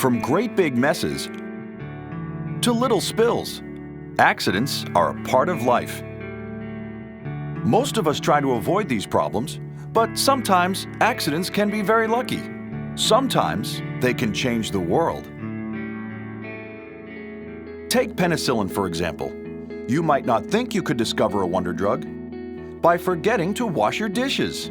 From great big messes to little spills, accidents are a part of life. Most of us try to avoid these problems, but sometimes accidents can be very lucky. Sometimes they can change the world. Take penicillin, for example. You might not think you could discover a wonder drug by forgetting to wash your dishes.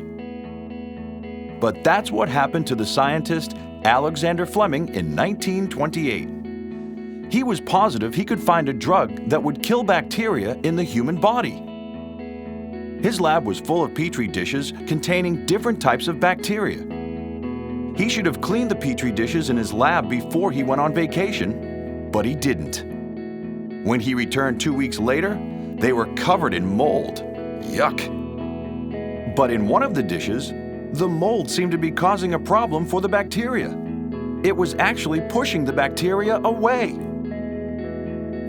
But that's what happened to the scientist Alexander Fleming in 1928. He was positive he could find a drug that would kill bacteria in the human body. His lab was full of petri dishes containing different types of bacteria. He should have cleaned the petri dishes in his lab before he went on vacation, but he didn't. When he returned 2 weeks later, they were covered in mold. Yuck! But in one of the dishes, the mold seemed to be causing a problem for the bacteria. It was actually pushing the bacteria away.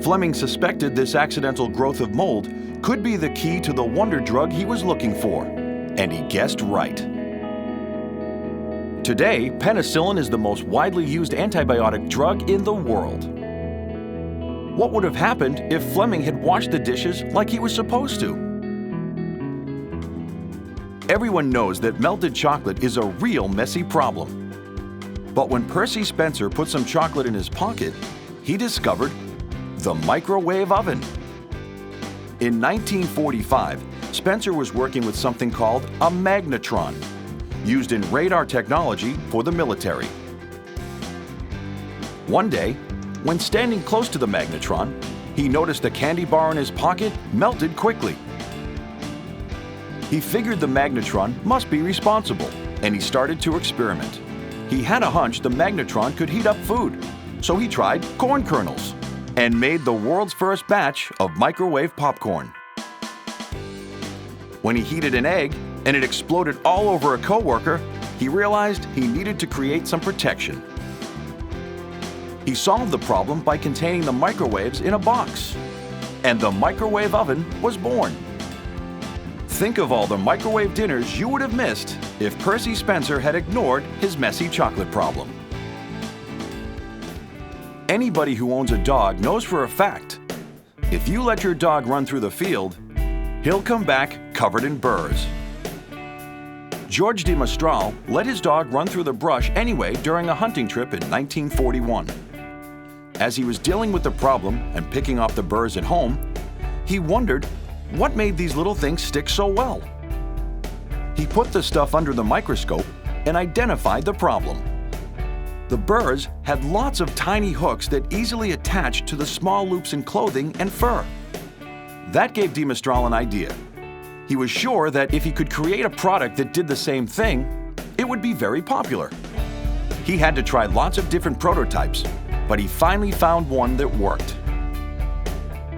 Fleming suspected this accidental growth of mold could be the key to the wonder drug he was looking for, and he guessed right. Today, penicillin is the most widely used antibiotic drug in the world. What would have happened if Fleming had washed the dishes like he was supposed to? Everyone knows that melted chocolate is a real messy problem. But when Percy Spencer put some chocolate in his pocket, he discovered the microwave oven. In 1945, Spencer was working with something called a magnetron, used in radar technology for the military. One day, when standing close to the magnetron, he noticed the candy bar in his pocket melted quickly. He figured the magnetron must be responsible, and he started to experiment. He had a hunch the magnetron could heat up food, so he tried corn kernels and made the world's first batch of microwave popcorn. When he heated an egg and it exploded all over a coworker, he realized he needed to create some protection. He solved the problem by containing the microwaves in a box, and the microwave oven was born. Think of all the microwave dinners you would have missed if Percy Spencer had ignored his messy chocolate problem. Anybody who owns a dog knows for a fact, if you let your dog run through the field, he'll come back covered in burrs. George de Mestral let his dog run through the brush anyway during a hunting trip in 1941. As he was dealing with the problem and picking off the burrs at home, he wondered what made these little things stick so well. He put the stuff under the microscope and identified the problem. The burrs had lots of tiny hooks that easily attached to the small loops in clothing and fur. That gave de Mestral an idea. He was sure that if he could create a product that did the same thing, it would be very popular. He had to try lots of different prototypes, but he finally found one that worked.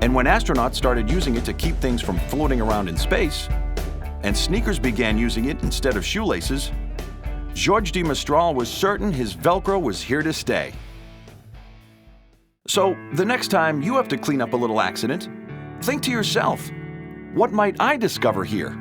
And when astronauts started using it to keep things from floating around in space, and sneakers began using it instead of shoelaces, George de Mestral was certain his Velcro was here to stay. So, the next time you have to clean up a little accident, think to yourself, what might I discover here?